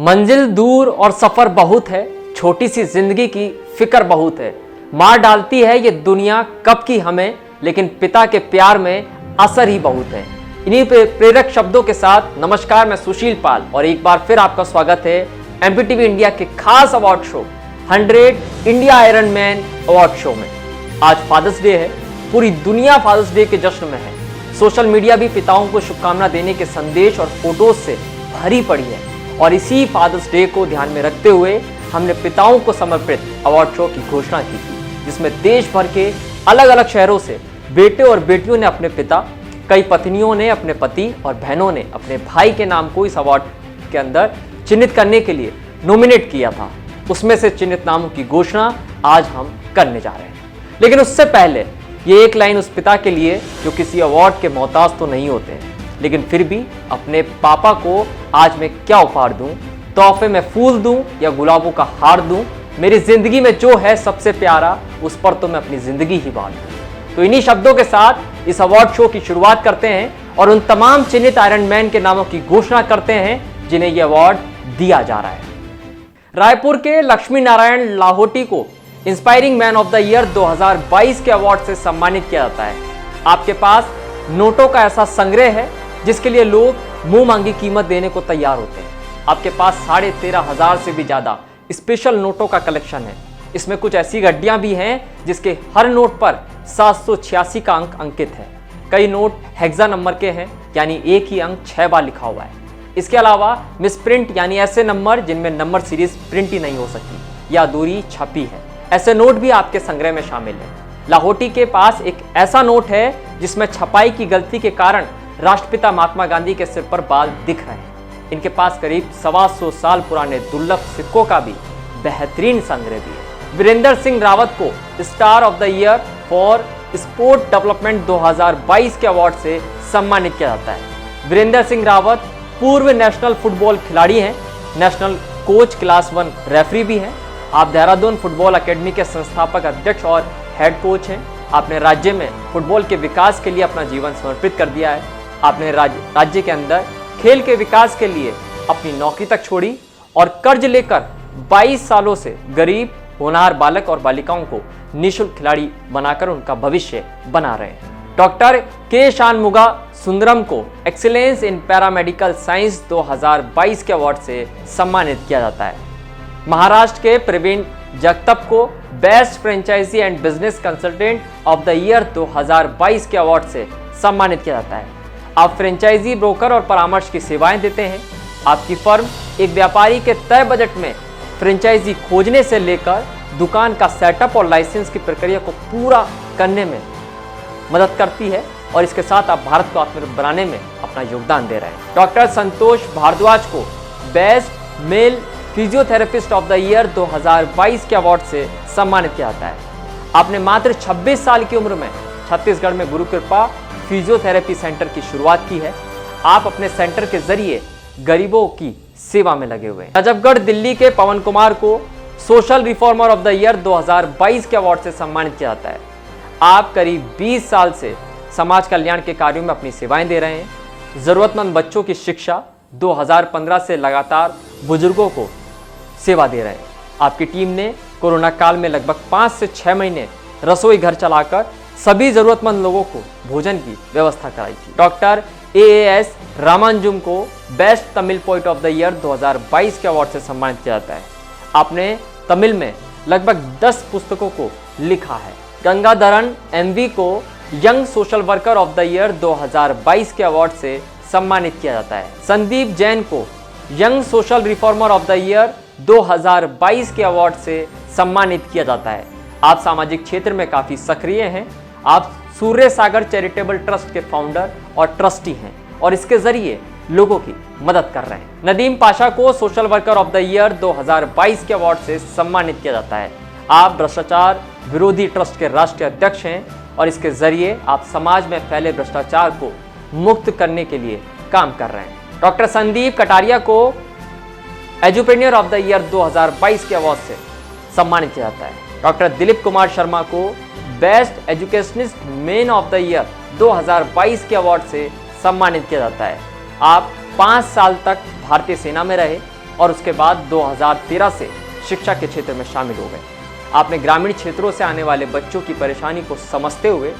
मंजिल दूर और सफर बहुत है, छोटी सी जिंदगी की फिक्र बहुत है। मार डालती है ये दुनिया कब की हमें, लेकिन पिता के प्यार में असर ही बहुत है। इन्हीं प्रेरक शब्दों के साथ नमस्कार, मैं सुशील पाल और एक बार फिर आपका स्वागत है एमपीटीवी इंडिया के खास award show 100 India iron man award show में। आज फादर्स डे है, पूरी दुनिया फादर्स डे के जश्न में है। सोशल मीडिया भी पिताओं को शुभकामना देने के संदेश और फोटोज से भरी पड़ी है और इसी फादर्स डे को ध्यान में रखते हुए हमने पिताओं को समर्पित अवार्ड शो की घोषणा की थी, जिसमें देश भर के अलग अलग शहरों से बेटे और बेटियों ने अपने पिता, कई पत्नियों ने अपने पति और बहनों ने अपने भाई के नाम को इस अवार्ड के अंदर चिन्हित करने के लिए नॉमिनेट किया था। उसमें से चिन्हित नामों की घोषणा आज हम करने जा रहे हैं। लेकिन उससे पहले ये एक लाइन उस पिता के लिए जो किसी अवार्ड के मोहताज तो नहीं होते हैं, लेकिन फिर भी अपने पापा को आज मैं क्या उपहार दूं, तोहफे में फूल दूं या गुलाबों का हार दूं, मेरी जिंदगी में जो है सबसे प्यारा उस पर तो मैं अपनी जिंदगी ही बांट दूं। तो इन्हीं शब्दों के साथ इस अवार्ड शो की शुरुआत करते हैं और उन तमाम चिन्हित आयरन मैन के नामों की घोषणा करते हैं जिन्हें यह अवार्ड दिया जा रहा है। रायपुर के लक्ष्मी नारायण लाहोटी को inspiring man of the year 2022 के अवार्ड से सम्मानित किया जाता है। आपके पास नोटों का ऐसा संग्रह है जिसके लिए लोग मुंह मांगी कीमत देने को तैयार होते हैं। आपके पास 13,500 से भी ज्यादा स्पेशल नोटों का कलेक्शन है। इसमें कुछ ऐसी गड्डियां भी हैं जिसके हर नोट पर 786 का अंक अंकित है। कई नोट हेक्सा नंबर के हैं, यानी एक ही अंक 6 बार लिखा हुआ है। इसके अलावा मिसप्रिंट यानी ऐसे नंबर जिनमें नंबर सीरीज प्रिंट ही नहीं हो सकती या अधूरी छपी है, ऐसे नोट भी आपके संग्रह में शामिल है। लाहोटी के पास एक ऐसा नोट है जिसमें छपाई की गलती के कारण राष्ट्रपिता महात्मा गांधी के सिर पर बाल दिख रहे हैं। इनके पास करीब 125 साल पुराने दुर्लभ सिक्कों का भी बेहतरीन संग्रह भी है। वीरेंद्र सिंह रावत को star of the year for sport development 2022 के अवार्ड से सम्मानित किया जाता है। वीरेंद्र सिंह रावत पूर्व नेशनल फुटबॉल खिलाड़ी हैं, नेशनल कोच, क्लास 1 रेफरी भी हैं। आप देहरादून फुटबॉल अकेडमी के संस्थापक अध्यक्ष और हेड कोच हैं। आपने राज्य में फुटबॉल के विकास के लिए अपना जीवन समर्पित कर दिया है। आपने राज्य के अंदर खेल के विकास के लिए अपनी नौकरी तक छोड़ी और कर्ज लेकर 22 सालों से गरीब होनहार बालक और बालिकाओं को निःशुल्क खिलाड़ी बनाकर उनका भविष्य बना रहे हैं। डॉक्टर के शानमुगा सुंदरम को एक्सीलेंस इन पैरामेडिकल साइंस 2022 के अवार्ड से सम्मानित किया जाता है। महाराष्ट्र के प्रवीण जगताप को best franchisee and business consultant of the year 2022 के अवार्ड से सम्मानित किया जाता है। आप फ्रेंचाइजी ब्रोकर और परामर्श की सेवाएं देते हैं। आपकी फर्म एक व्यापारी के तय बजट में फ्रेंचाइजी खोजने से लेकर दुकान का सेटअप और लाइसेंस की प्रक्रिया को पूरा करने में मदद करती है और इसके साथ आप भारत को आत्मनिर्भर बनाने में अपना योगदान दे रहे हैं। डॉक्टर संतोष भारद्वाज को best male physiotherapist of the year 2022 के अवार्ड से सम्मानित किया जाता है। आपने मात्र 26 साल की उम्र में छत्तीसगढ़ में गुरु कृपा फिजियोथेरेपी सेंटर की शुरुआत की है। आप अपने सेंटर के जरिए गरीबों की सेवा में लगे हुए हैं। नजफगढ़ दिल्ली के पवन कुमार को social reformer of the year 2022 के अवार्ड से सम्मानित किया जाता है। आप करीब 20 साल से समाज कल्याण के कार्यों में अपनी सेवाएं दे रहे हैं। जरूरतमंद बच्चों की शिक्षा 2015 से लगातार बुजुर्गों को सेवा दे रहे हैं। आपकी टीम ने कोरोना काल में लगभग 5 से 6 महीने रसोई घर चलाकर सभी जरूरतमंद लोगों को भोजन की व्यवस्था कराई थी। डॉक्टर AAS रामानुजम को best Tamil poet of the year 2022 के अवार्ड से सम्मानित किया जाता है। आपने तमिल में लगभग 10 पुस्तकों को लिखा है। गंगाधरन MV को young social worker of the year 2022 के अवार्ड से सम्मानित किया जाता है। संदीप जैन को young social reformer of the year 2022 के अवार्ड से सम्मानित किया जाता है। आप सामाजिक क्षेत्र में काफी सक्रिय हैं। आप सूर्य सागर चैरिटेबल ट्रस्ट के फाउंडर और ट्रस्टी हैं और इसके जरिए लोगों की मदद कर रहे हैं। नदीम पाशा को social worker of the year 2022 के अवार्ड से सम्मानित किया जाता है। आप भ्रष्टाचार विरोधी ट्रस्ट के राष्ट्रीय अध्यक्ष हैं और इसके जरिए आप समाज में फैले भ्रष्टाचार को मुक्त करने के लिए काम कर रहे हैं। डॉक्टर संदीप कटारिया को एजुप्रेन्योर ऑफ द ईयर 2022 के अवार्ड से सम्मानित किया जाता है। डॉक्टर दिलीप कुमार शर्मा को best educationist main of the year 2022 के अवार्ड से सम्मानित किया जाता है। आप 5 साल तक भारतीय सेना में रहे, और उसके बाद 2013 से शिक्षा के क्षेत्र में शामिल हो गए। आपने ग्रामीण क्षेत्रों से आने वाले बच्चों की परेशानी को समझते हुए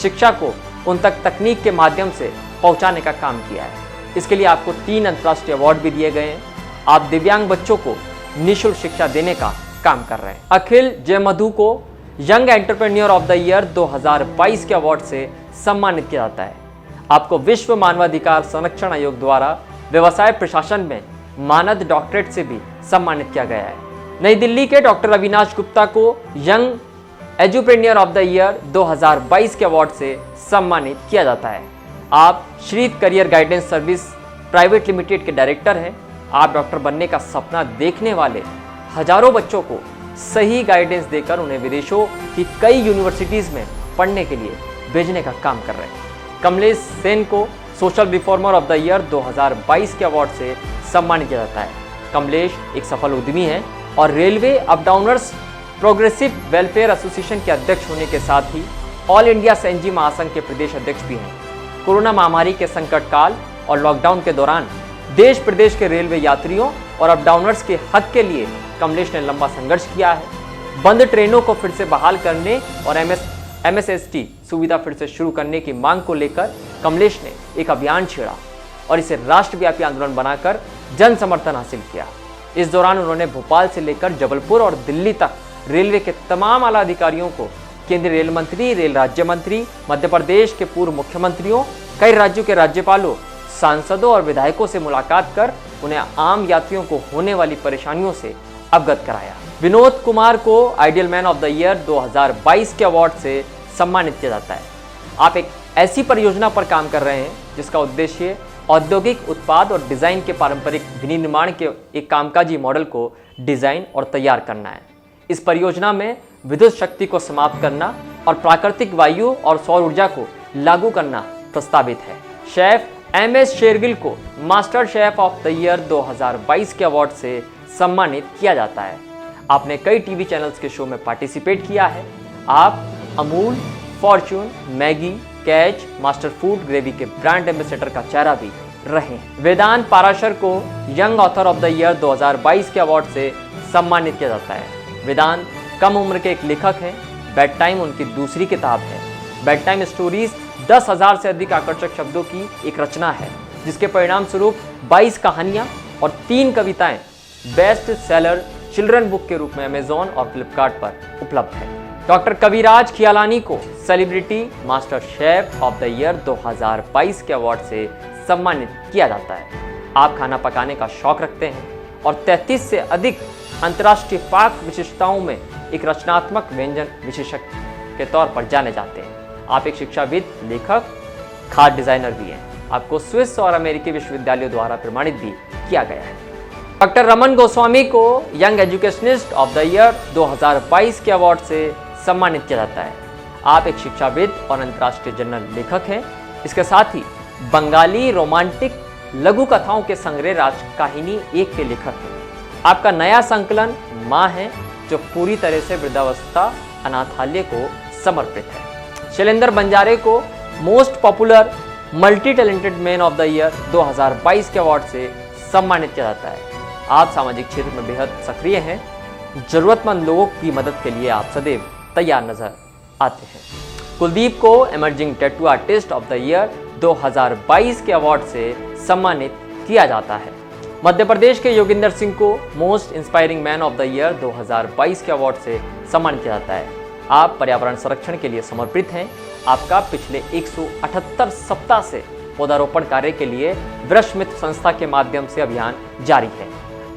शिक्षा को उन तक तकनीक के माध्यम से पहुंचाने का काम किया है। इसके लिए आपको 3 अंतर्राष्ट्रीय अवार्ड भी दिए गए हैं। आप दिव्यांग बच्चों को निःशुल्क शिक्षा देने का काम कर रहे हैं। अखिल जयमधु को young entrepreneur of the year 2022 के अवार्ड से सम्मानित किया जाता है। आपको विश्व मानवाधिकार संरक्षण आयोग द्वारा व्यवसाय प्रशासन में मानद डॉक्टरेट से भी सम्मानित किया गया है। नई दिल्ली के डॉक्टर अविनाश गुप्ता को यंग एजुप्रेन्योर ऑफ द ईयर 2022 के अवार्ड से सम्मानित किया जाता है। आप Shri career guidance service private limited के डायरेक्टर हैं। आप डॉक्टर बनने का सपना देखने वाले हजारों बच्चों को सही गाइडेंस देकर उन्हें विदेशों की कई यूनिवर्सिटीज़ में पढ़ने के लिए भेजने का काम कर रहे हैं। कमलेश सेन को social reformer of the year 2022 के अवार्ड से सम्मानित किया जाता है। कमलेश एक सफल उद्यमी हैं और रेलवे अपडाउनर्स प्रोग्रेसिव वेलफेयर एसोसिएशन के अध्यक्ष होने के साथ ही ऑल इंडिया सेंजी महासंघ के प्रदेश अध्यक्ष भी हैं। कोरोना महामारी के संकट काल और लॉकडाउन के दौरान देश प्रदेश के रेलवे यात्रियों और अपडाउनर्स के हक के लिए कमलेश ने लंबा संघर्ष किया है। बंद ट्रेनों को फिर से बहाल करने और MSST सुविधा फिर से शुरू करने की मांग को लेकर कमलेश ने एक अभियान छेड़ा और इसे राष्ट्रव्यापी आंदोलन बनाकर जन समर्थन हासिल किया। इस दौरान उन्होंने भोपाल से लेकर जबलपुर और दिल्ली तक रेलवे के तमाम आला अधिकारियों को, केंद्रीय रेल मंत्री, रेल राज्य मंत्री, मध्य प्रदेश के पूर्व मुख्यमंत्रियों, कई राज्यों के राज्यपालों, सांसदों और विधायकों से मुलाकात कर उन्हें आम यात्रियों को होने वाली परेशानियों से अवगत कराया। विनोद कुमार को ideal man of the year 2022 के अवार्ड से सम्मानित किया जाता है। आप एक ऐसी परियोजना पर काम कर रहे हैं जिसका उद्देश्य औद्योगिक उत्पाद और डिजाइन के पारंपरिक विनिर्माण के एक कामकाजी मॉडल को डिजाइन और तैयार करना है। इस परियोजना में विद्युत शक्ति को समाप्त करना और प्राकृतिक वायु और सौर ऊर्जा को लागू करना प्रस्तावित है। शेफ MS शेरगिल को master chef of the year 2022 के अवार्ड से सम्मानित किया जाता है। आपने कई टीवी चैनल्स के शो में पार्टिसिपेट किया है। आप Amul, Fortune, Maggi, catch, master food gravy के ब्रांड एम्बेसडर का चेहरा भी रहे हैं। वेदांत पाराशर को young author of the year 2022 के अवार्ड से सम्मानित किया जाता है। वेदांत कम उम्र के एक लेखक हैं। बेड टाइम उनकी दूसरी किताब है। बेड टाइम स्टोरीज 10,000 से अधिक आकर्षक शब्दों की एक रचना है, जिसके परिणाम स्वरूप 22 कहानियां और 3 कविताएं बेस्ट सेलर चिल्ड्रन बुक के रूप में अमेजॉन और फ्लिपकार्ट पर उपलब्ध है। डॉक्टर कविराज खियालानी को celebrity master chef of the year 2022 के अवार्ड से सम्मानित किया जाता है। आप खाना पकाने का शौक रखते हैं और 33 से अधिक अंतर्राष्ट्रीय पाक विशिष्टताओं में एक रचनात्मक व्यंजन विशेषज्ञ के तौर पर जाने जाते हैं। आप एक शिक्षाविद, लेखक, खाद्य डिजाइनर भी हैं। आपको स्विस और अमेरिकी विश्वविद्यालयों द्वारा प्रमाणित भी किया गया है। डॉक्टर रमन गोस्वामी को young educationist of the year 2022 के अवार्ड से सम्मानित किया जाता है। आप एक शिक्षाविद और अंतर्राष्ट्रीय जर्नल लेखक हैं। इसके साथ ही बंगाली रोमांटिक लघु कथाओं के संग्रह राजकाहिनी 1 के लेखक हैं। आपका नया संकलन माँ है, जो पूरी तरह से वृद्धावस्था अनाथालय को समर्पित है। शैलेंद्र बंजारे को most popular multi talented man of the year 2022 के अवार्ड से सम्मानित किया जाता है। आप सामाजिक क्षेत्र में बेहद सक्रिय हैं। जरूरतमंद लोगों की मदद के लिए आप सदैव तैयार नजर आते हैं। कुलदीप को emerging tattoo artist of the year 2022 के अवार्ड से सम्मानित किया जाता है। मध्य प्रदेश के योगिंदर सिंह को most inspiring man of the year 2022 के अवार्ड से सम्मानित किया जाता है। आप पर्यावरण संरक्षण के लिए समर्पित हैं। आपका पिछले 178 सप्ताह से पौधारोपण कार्य के लिए वृक्ष मित्र संस्था के माध्यम से अभियान जारी है।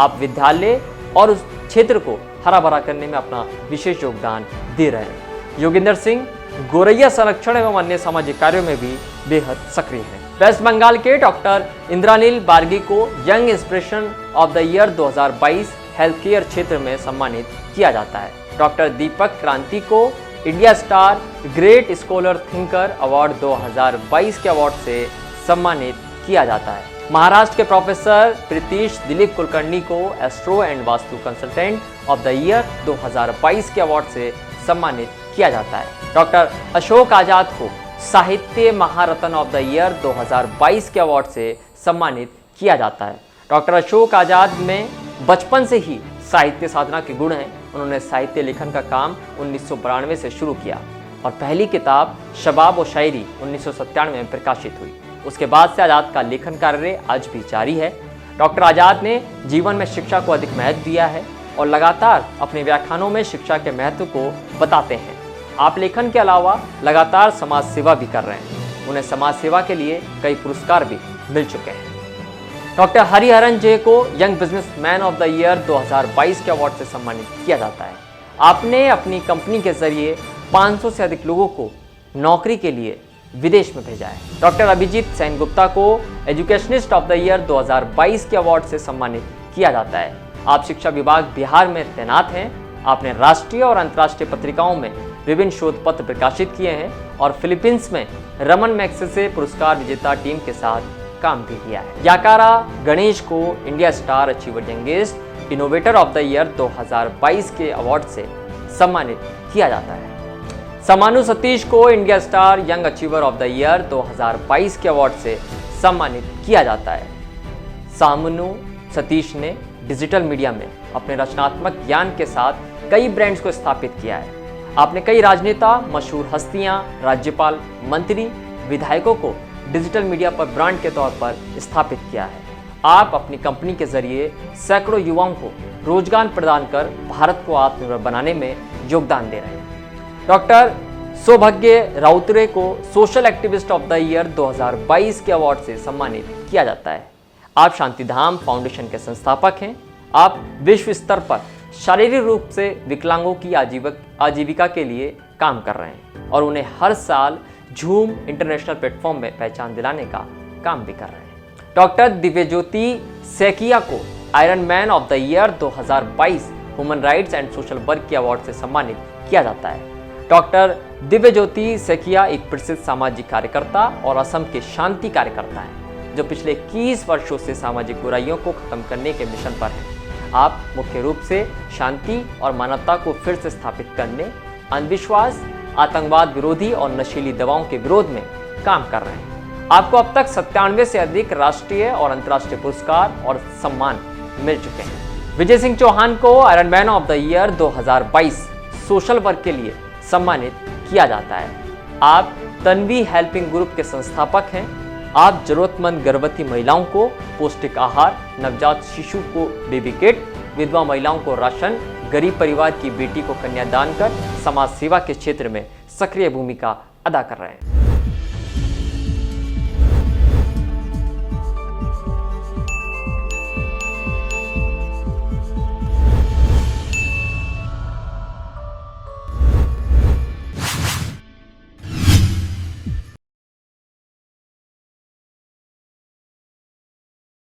आप विद्यालय और उस क्षेत्र को हरा भरा करने में अपना विशेष योगदान दे रहे हैं। योगिंदर सिंह गोरैया संरक्षण एवं अन्य सामाजिक कार्यों में भी बेहद सक्रिय हैं। वेस्ट बंगाल के डॉक्टर इंद्रानील बार्गी को young inspiration of the year 2022 health care क्षेत्र में सम्मानित किया जाता है। डॉक्टर दीपक क्रांति को India star great scholar thinker award 2022 के अवार्ड से सम्मानित किया जाता है। महाराष्ट्र के प्रोफेसर प्रीतीश दिलीप कुलकर्णी को astro and vastu consultant of the year 2022 के अवार्ड से सम्मानित किया जाता है। डॉक्टर अशोक आजाद को साहित्य महारत्न ऑफ द ईयर 2022 के अवार्ड से सम्मानित किया जाता है। डॉक्टर अशोक आजाद में बचपन से ही साहित्य साधना के गुण हैं। उन्होंने साहित्य लेखन का काम 1992 से शुरू किया और पहली किताब शबाब व शायरी 1997 में प्रकाशित हुई। उसके बाद से आज़ाद का लेखन कार्य आज भी जारी है। डॉक्टर आज़ाद ने जीवन में शिक्षा को अधिक महत्व दिया है और लगातार अपने व्याख्यानों में शिक्षा के महत्व को बताते हैं। आप लेखन के अलावा लगातार समाज सेवा भी कर रहे हैं। उन्हें समाज सेवा के लिए कई पुरस्कार भी मिल चुके हैं। डॉक्टर हरिहरन जे को young businessman of the year 2022 के अवार्ड से सम्मानित किया जाता है। आपने अपनी कंपनी के जरिए 500 से अधिक लोगों को नौकरी के लिए विदेश में भेजा है। डॉक्टर अभिजीत सेनगुप्ता को एजुकेशनिस्ट ऑफ द ईयर 2022 के अवार्ड से सम्मानित किया जाता है। आप शिक्षा विभाग बिहार में तैनात हैं। आपने राष्ट्रीय और अंतर्राष्ट्रीय पत्रिकाओं में विभिन्न शोध पत्र प्रकाशित किए हैं और फिलीपींस में रमन मैग्सेसे पुरस्कार विजेता टीम के साथ काम भी किया है। याकारा गणेश को India star achiever youngest innovator of the year 2022 के अवार्ड से सम्मानित किया जाता है। समानु सतीश को India star young achiever of the year 2022 के अवार्ड से सम्मानित किया जाता है। सामनु सतीश ने डिजिटल मीडिया में अपने रचनात्मक ज्ञान के साथ कई ब्रांड्स को स्थापित किया है। आपने कई राजनेता, मशहूर हस्तियां, राज्यपाल, मंत्री, विधायकों को डिजिटल मीडिया पर ब्रांड के तौर पर स्थापित किया है। आप अपनी कंपनी के जरिए सैकड़ों युवाओं को रोजगार प्रदान कर भारत को आत्मनिर्भर बनाने में योगदान दे रहे हैं। डॉक्टर सौभाग्य राउतरे को social activist of the year 2022 के अवार्ड से सम्मानित किया जाता है। आप शांतिधाम फाउंडेशन के संस्थापक हैं। आप विश्व स्तर पर शारीरिक रूप से विकलांगों की आजीविका के लिए काम कर रहे हैं और उन्हें हर साल झूम इंटरनेशनल प्लेटफॉर्म में पहचान दिलाने का काम भी कर रहे हैं। डॉक्टर दिव्यज्योति सैकिया को iron man of the year 2022 human rights and social work के अवार्ड से सम्मानित किया जाता है। डॉक्टर दिव्यज्योति सैकिया एक प्रसिद्ध सामाजिक कार्यकर्ता और असम के शांति कार्यकर्ता हैं, जो पिछले 21 वर्षों से सामाजिक बुराइयों को खत्म करने के मिशन पर हैं। आप मुख्य रूप से शांति और मानवता को फिर से स्थापित करने, अंधविश्वास, आतंकवाद विरोधी और नशीली दवाओं के विरोध में काम कर रहे हैं। आपको अब तक 97 से अधिक राष्ट्रीय और अंतर्राष्ट्रीय पुरस्कार और सम्मान मिल चुके हैं। विजय सिंह चौहान को iron man of the year 2022 social work के लिए सम्मानित किया जाता है। आप तन्वी हेल्पिंग ग्रुप के संस्थापक हैं। आप जरूरतमंद गर्भवती महिलाओं को पौष्टिक आहार, नवजात शिशु को बेबी किट, विधवा महिलाओं को राशन, गरीब परिवार की बेटी को कन्यादान कर समाज सेवा के क्षेत्र में सक्रिय भूमिका अदा कर रहे हैं।